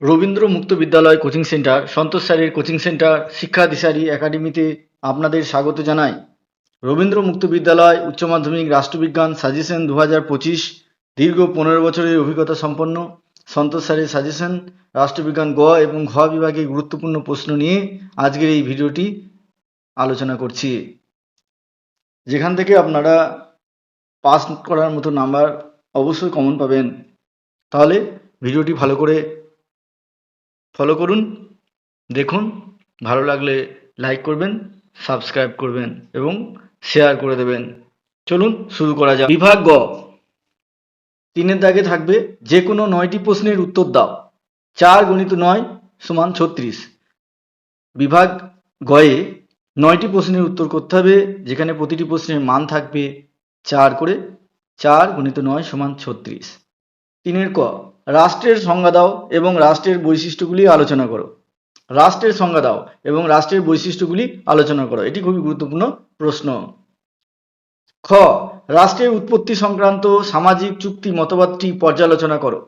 রবীন্দ্র মুক্ত বিদ্যালয় coaching centre, সন্তোষ স্যারের কোচিং সেন্টার, শিক্ষা দিশারি একাডেমিতে আপনাদের স্বাগত জানাই। রবীন্দ্র মুক্ত বিদ্যালয় উচ্চ মাধ্যমিক রাষ্ট্রবিজ্ঞান সাজেশন 2025 দীর্ঘ 15 বছরের অভিজ্ঞতা সম্পন্ন সন্তোষ স্যারের সাজেশন রাষ্ট্রবিজ্ঞান গ এবং ঘ বিভাগে গুরুত্বপূর্ণ প্রশ্ন নিয়ে আজকের এই ভিডিওটি আলোচনা করছি, যেখান থেকে আপনারা পাস করার মতো নাম্বার অবশ্যই কমন পাবেন। তাহলে ভিডিওটি ভালো করে ফলো করুন, দেখুন, ভালো লাগলে লাইক করবেন, সাবস্ক্রাইব করবেন এবং শেয়ার করে দেবেন। চলুন শুরু করা যাক। বিভাগ গ, 3 দাগে থাকবে যে কোনো 9টি প্রশ্নের উত্তর দাও। 4 × 9 = 36। বিভাগ গয়ে 9টি প্রশ্নের উত্তর করতে হবে, যেখানে প্রতিটি প্রশ্নের মান থাকবে 4 করে। 4 × 9 = 36। 3 ক, রাষ্ট্রের সংজ্ঞা দাও এবং রাষ্ট্রের বৈশিষ্ট্যগুলি আলোচনা করো। রাষ্ট্রের সংজ্ঞা দাও এবং রাষ্ট্রের বৈশিষ্ট্যগুলি আলোচনা করো, এটি খুবই গুরুত্বপূর্ণ প্রশ্ন। খ, রাষ্ট্রের উৎপত্তি সংক্রান্ত সামাজিক চুক্তি মতবাদটি পর্যালোচনা করো।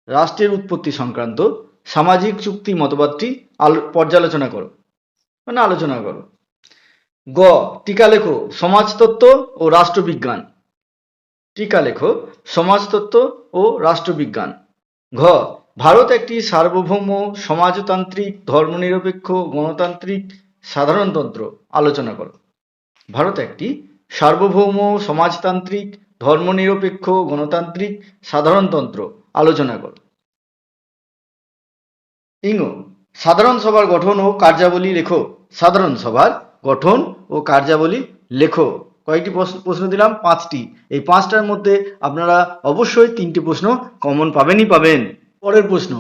রাষ্ট্রের উৎপত্তি সংক্রান্ত সামাজিক চুক্তি মতবাদটি পর্যালোচনা করো, মানে আলোচনা করো। গ, টিকা লেখো সমাজতত্ত্ব ও রাষ্ট্রবিজ্ঞান। টিকা লেখো সমাজতত্ত্ব ও রাষ্ট্রবিজ্ঞান। ঘ, ভারত একটি সার্বভৌম সমাজতান্ত্রিক ধর্মনিরপেক্ষ গণতান্ত্রিক সাধারণতন্ত্র আলোচনা করো। ভারত একটি সার্বভৌম সমাজতান্ত্রিক ধর্মনিরপেক্ষ গণতান্ত্রিক সাধারণতন্ত্র আলোচনা করো। ইং, সাধারণ সভার গঠন ও কার্যাবলী লেখো। সাধারণ সভার গঠন ও কার্যাবলী লেখো। কয়েকটি প্রশ্ন দিলাম? 5টি। এই 5টার মধ্যে আপনারা অবশ্যই 3টি প্রশ্ন কমন পাবেনই পাবেন। পরের প্রশ্ন,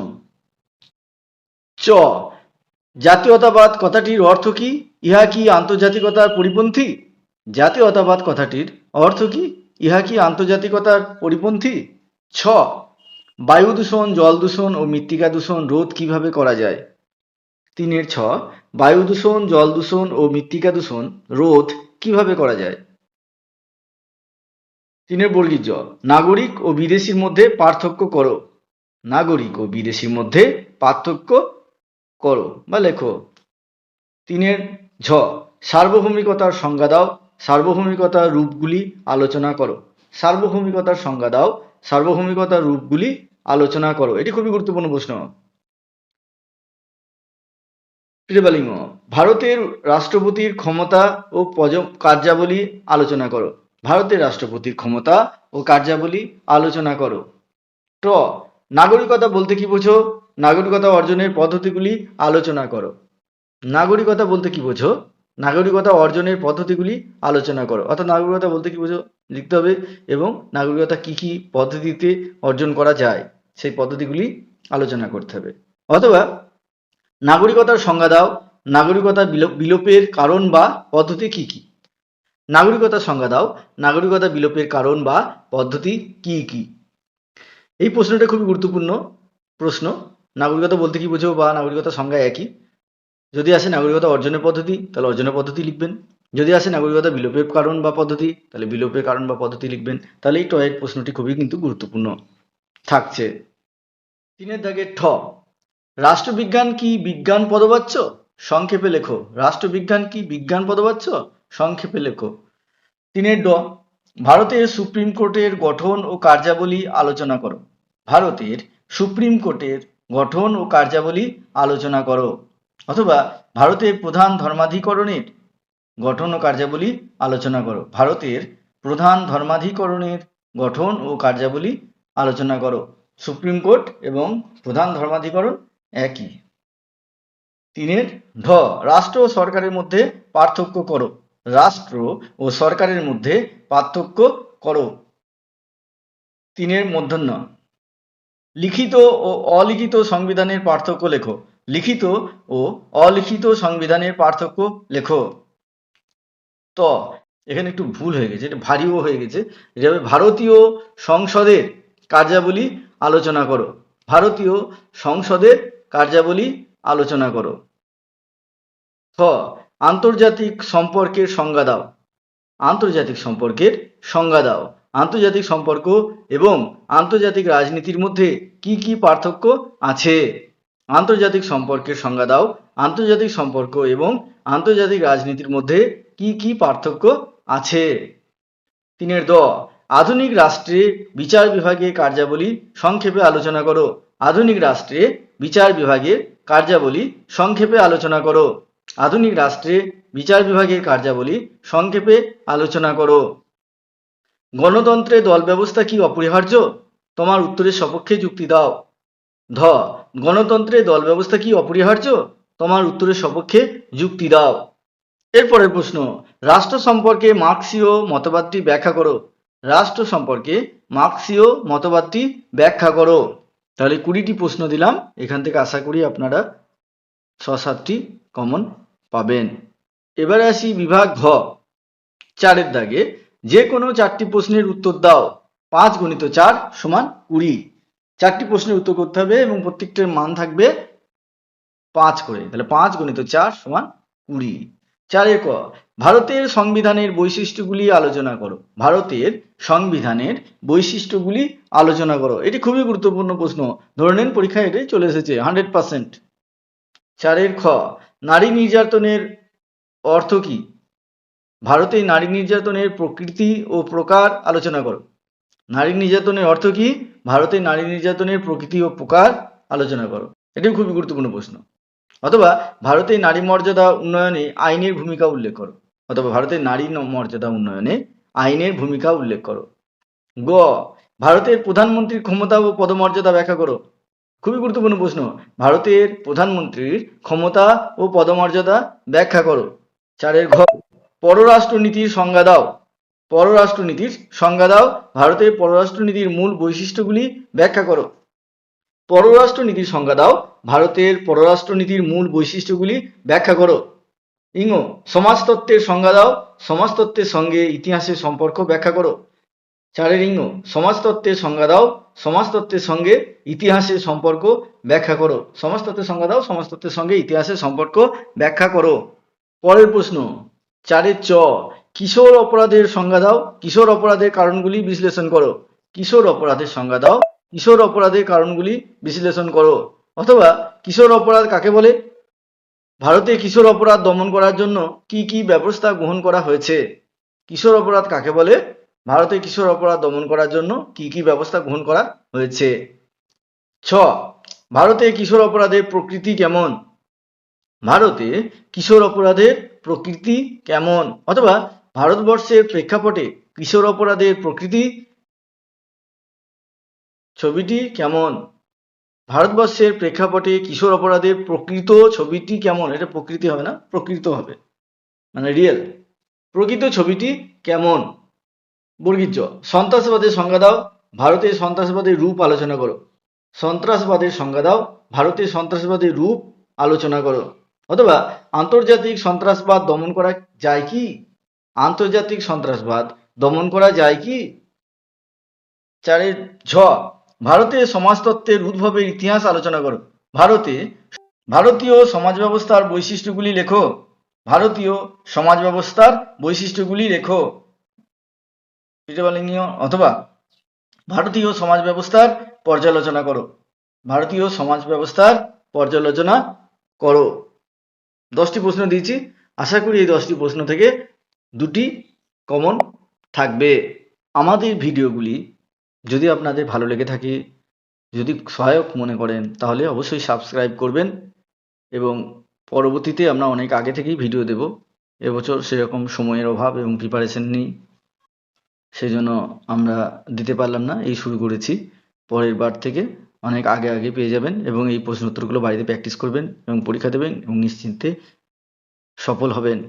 চ, জাতীয়তাবাদ কথাটির অর্থ কি? ইহা কি আন্তর্জাতিকতার পরিপন্থী? জাতীয়তাবাদ কথাটির অর্থ কি? ইহা কি আন্তর্জাতিকতার পরিপন্থী? ছ, বায়ু দূষণ, জল দূষণ ও মৃত্তিকা দূষণ রোধ কিভাবে করা যায়? 3 ছ, বায়ু দূষণ, জল দূষণ ও মৃত্তিকা দূষণ রোধ কিভাবে করা যায়? 3 বর্গীর জ, নাগরিক ও বিদেশির মধ্যে পার্থক্য করো। নাগরিক ও বিদেশির মধ্যে পার্থক্য করো বা লেখো। 3 ঝ, সার্বভৌমিকতার সংজ্ঞা দাও। সার্বভৌমিকতার রূপগুলি আলোচনা করো। সার্বভৌমিকতার সংজ্ঞা দাও। সার্বভৌমিকতার রূপগুলি আলোচনা করো, এটি খুবই গুরুত্বপূর্ণ প্রশ্ন। ত্রিবালিঙ্গ, ভারতের রাষ্ট্রপতির ক্ষমতা ও কার্যাবলী আলোচনা করো। ভারতের রাষ্ট্রপতির ক্ষমতা ও কার্যাবলী আলোচনা করো। ট, নাগরিকতা বলতে কি বোঝো? নাগরিকতা অর্জনের পদ্ধতিগুলি আলোচনা করো। নাগরিকতা বলতে কি বোঝো? নাগরিকতা অর্জনের পদ্ধতিগুলি আলোচনা করো। অর্থাৎ নাগরিকতা বলতে কি বোঝো লিখতে হবে এবং নাগরিকতা কি কি পদ্ধতিতে অর্জন করা যায় সেই পদ্ধতিগুলি আলোচনা করতে হবে। অথবা নাগরিকতার সংজ্ঞা দাও। নাগরিকতা বিলোপের কারণ বা পদ্ধতি কি কি? নাগরিকতার সংজ্ঞা দাও। নাগরিকতা বিলোপের কারণ বা পদ্ধতি কি কি? এই প্রশ্নটা খুবই গুরুত্বপূর্ণ প্রশ্ন। নাগরিকতা বলতে কি বোঝো বা নাগরিকতার সংজ্ঞা একই। যদি আসে নাগরিকতা অর্জনের পদ্ধতি, তাহলে অর্জনের পদ্ধতি লিখবেন। যদি আসে নাগরিকতা বিলোপের কারণ বা পদ্ধতি, তাহলে বিলোপের কারণ বা পদ্ধতি লিখবেন। তাহলে এই টয়ের প্রশ্নটি খুবই কিন্তু গুরুত্বপূর্ণ থাকছে। 3 দাগের ঠ, রাষ্ট্রবিজ্ঞান কি বিজ্ঞান পদবাচ্য? সংক্ষেপে লেখো। রাষ্ট্রবিজ্ঞান কি বিজ্ঞান পদবাচ্য? সংক্ষেপে লেখো। 3 ড, ভারতের সুপ্রিম কোর্টের গঠন ও কার্যাবলী আলোচনা করো। ভারতের সুপ্রিম কোর্টের গঠন ও কার্যাবলী আলোচনা করো। অথবা ভারতের প্রধান ধর্মাধিকরণের গঠন ও কার্যাবলী আলোচনা করো। ভারতের প্রধান ধর্মাধিকরণের গঠন ও কার্যাবলী আলোচনা করো। সুপ্রিম কোর্ট এবং প্রধান ধর্মাধিকরণ একই। 3 ঢ, রাষ্ট্র ও সরকারের মধ্যে পার্থক্য করো। রাষ্ট্র ও সরকারের মধ্যে পার্থক্য করো। 3 মূর্ধন্য, লিখিত ও অলিখিত সংবিধানের পার্থক্য লেখো। লিখিত ও অলিখিত সংবিধানের পার্থক্য লেখো। ত, এখানে একটু ভুল হয়ে গেছে, এটা ভারীও হয়ে গেছে। এটা হবে ভারতীয় সংসদের কার্যাবলী আলোচনা করো। ভারতীয় সংসদের কার্যাবলী আলোচনা করো। খ, আন্তর্জাতিক সম্পর্কের সংজ্ঞা দাও। আন্তর্জাতিক সম্পর্কের সংজ্ঞা দাও। আন্তর্জাতিক সম্পর্ক এবং আন্তর্জাতিক রাজনীতির মধ্যে কি কি পার্থক্য আছে? আন্তর্জাতিক সম্পর্কের সংজ্ঞা দাও। আন্তর্জাতিক সম্পর্ক এবং আন্তর্জাতিক রাজনীতির মধ্যে কি কি পার্থক্য আছে? 3 দ, আধুনিক রাষ্ট্রে বিচার বিভাগের কার্যাবলী সংক্ষেপে আলোচনা করো। আধুনিক রাষ্ট্রে বিচার বিভাগের কার্যাবলী সংক্ষেপে আলোচনা করো। আধুনিক রাষ্ট্রে বিচার বিভাগের কার্যাবলী সংক্ষেপে আলোচনা করো। গণতন্ত্রে দল ব্যবস্থা কি অপরিহার্য? তোমার উত্তরের সপক্ষে যুক্তি দাও। ধ, গণতন্ত্রে দল ব্যবস্থা কি অপরিহার্য? তোমার উত্তরের সপক্ষে যুক্তি দাও। এরপরের প্রশ্ন, রাষ্ট্র সম্পর্কে মার্ক্সীয় মতবাদটি ব্যাখ্যা করো। রাষ্ট্র সম্পর্কে মার্ক্সীয় মতবাদটি ব্যাখ্যা করো। তাহলে 20টি প্রশ্ন দিলাম, এখান থেকে আশা করি আপনারা 6-7টি কমন পাবেন। এবারে আসি বিভাগ ঘ, 4 দাগে যে কোনো 4টি প্রশ্নের উত্তর দাও। 5 × 4 = 20। 4টি প্রশ্নের উত্তর করতে হবে এবং প্রত্যেকটার মান থাকবে 5 করে। তাহলে 5 × 4 = 20। 4 ক, ভারতের সংবিধানের বৈশিষ্ট্যগুলি আলোচনা করো। ভারতের সংবিধানের বৈশিষ্ট্যগুলি আলোচনা করো। এটি খুবই গুরুত্বপূর্ণ প্রশ্ন, ধরে নিন পরীক্ষায় এটাই চলে এসেছে 100%। 4 খ, নারী নির্যাতনের অর্থ কি? ভারতে নারী নির্যাতনের প্রকৃতি ও প্রকার আলোচনা করো। নারী নির্যাতনের অর্থ কি? ভারতে নারী নির্যাতনের প্রকৃতি ও প্রকার আলোচনা করো। এটিও খুবই গুরুত্বপূর্ণ প্রশ্ন। অথবা ভারতে নারী মর্যাদা উন্নয়নে আইনের ভূমিকা উল্লেখ করো। অথবা ভারতের নারী মর্যাদা উন্নয়নে আইনের ভূমিকা উল্লেখ করো। গ, ভারতের প্রধানমন্ত্রীর ক্ষমতা ও পদমর্যাদা ব্যাখ্যা করো। খুবই গুরুত্বপূর্ণ প্রশ্ন, ভারতের প্রধানমন্ত্রীর ক্ষমতা ও পদমর্যাদা ব্যাখ্যা করো। 4 ঘ, পররাষ্ট্রনীতির সংজ্ঞা দাও। পররাষ্ট্রনীতির সংজ্ঞা দাও। ভারতের পররাষ্ট্রনীতির মূল বৈশিষ্ট্যগুলি ব্যাখ্যা করো। পররাষ্ট্রনীতির সংজ্ঞা দাও। ভারতের পররাষ্ট্রনীতির মূল বৈশিষ্ট্যগুলি ব্যাখ্যা করো। ইং, সমাজতত্ত্বের সংজ্ঞা দাও। সমাজতত্ত্বের সঙ্গে ইতিহাসের সম্পর্ক ব্যাখ্যা করো। 4 ইং, সমাজতত্ত্বের সংজ্ঞা দাও। সমাজতত্ত্বের সঙ্গে ইতিহাসের সম্পর্ক ব্যাখ্যা করো। সমাজতত্ত্বের সংজ্ঞা দাও। সমাজতত্ত্বের সঙ্গে ইতিহাসের সম্পর্ক ব্যাখ্যা করো। পরের প্রশ্ন, 4 চ, কিশোর অপরাধের সংজ্ঞা দাও। কিশোর অপরাধের কারণগুলি বিশ্লেষণ করো। কিশোর অপরাধের সংজ্ঞা দাও। কিশোর অপরাধের কারণগুলি বিশ্লেষণ করো। অথবা কিশোর অপরাধ কাকে বলে? ভারতে কিশোর অপরাধ দমন করার জন্য কি কি ব্যবস্থা গ্রহণ করা হয়েছে? কিশোর অপরাধ কাকে বলে? ভারতে কিশোর অপরাধ দমন করার জন্য কি কি ব্যবস্থা গ্রহণ করা হয়েছে? 6, ভারতে কিশোর অপরাধের প্রকৃতি কেমন? ভারতে কিশোর অপরাধের প্রকৃতি কেমন? অথবা ভারতবর্ষের প্রেক্ষাপটে কিশোর অপরাধের প্রকৃতি ছবিটি কেমন? ভারতবর্ষের প্রেক্ষাপটে কিশোর অপরাধের প্রকৃত ছবিটি কেমন? এটা প্রকৃতি হবে না, প্রকৃত হবে, মানে রিয়েল। প্রকৃত ছবিটি কেমন? বর্গীজ, সন্ত্রাসবাদের সংজ্ঞা দাও। ভারতের সন্ত্রাসবাদের রূপ আলোচনা করো। সন্ত্রাসবাদের সংজ্ঞা দাও। ভারতের সন্ত্রাসবাদের রূপ আলোচনা করো। অথবা আন্তর্জাতিক সন্ত্রাসবাদ দমন করা যায় কি? আন্তর্জাতিক সন্ত্রাসবাদ দমন করা যায় কি? 4 ঝ, ভারতের সমাজতত্ত্বের উদ্ভবের ইতিহাস আলোচনা করো। ভারতীয় সমাজ ব্যবস্থার বৈশিষ্ট্যগুলি লেখো। ভারতীয় সমাজ ব্যবস্থার বৈশিষ্ট্যগুলি লেখো। অথবা ভারতীয় সমাজ ব্যবস্থার পর্যালোচনা করো। ভারতীয় সমাজ ব্যবস্থার পর্যালোচনা করো। 10টি প্রশ্ন দিয়েছি, আশা করি এই 10টি প্রশ্ন থেকে 2টি কমন থাকবে। আমাদের ভিডিওগুলি যদি আপনাদের ভালো লেগে থাকে, যদি সহায়ক মনে করেন, তাহলে অবশ্যই সাবস্ক্রাইব করবেন এবং পরবর্তীতে আমরা অনেক আগে থেকেই ভিডিও দেব। এবছর সেরকম সময়ের অভাব এবং প্রিপারেশন নেই, সেজন্য আমরা দিতে পারলাম না, এই শুরু করেছি। পরের বার থেকে অনেক আগে আগে পেয়ে যাবেন এবং এই প্রশ্ন উত্তরগুলো বাড়িতে প্র্যাকটিস করবেন এবং পরীক্ষা দেবেন এবং নিশ্চিন্তে সফল হবেন।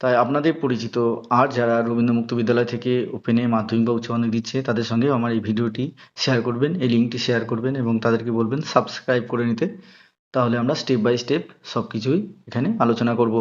তাই আপনাদের পরিচিত আর যারা রবীন্দ্র মুক্ত বিদ্যালয় থেকে ওপেনে মাধ্যমিক বা উচ্চ মাধ্যমিক দিচ্ছে, তাদের সঙ্গেও আমার এই ভিডিওটি শেয়ার করবেন, এই লিঙ্কটি শেয়ার করবেন এবং তাদেরকে বলবেন সাবস্ক্রাইব করে নিতে। তাহলে আমরা স্টেপ বাই স্টেপ সব কিছুই এখানে আলোচনা করব।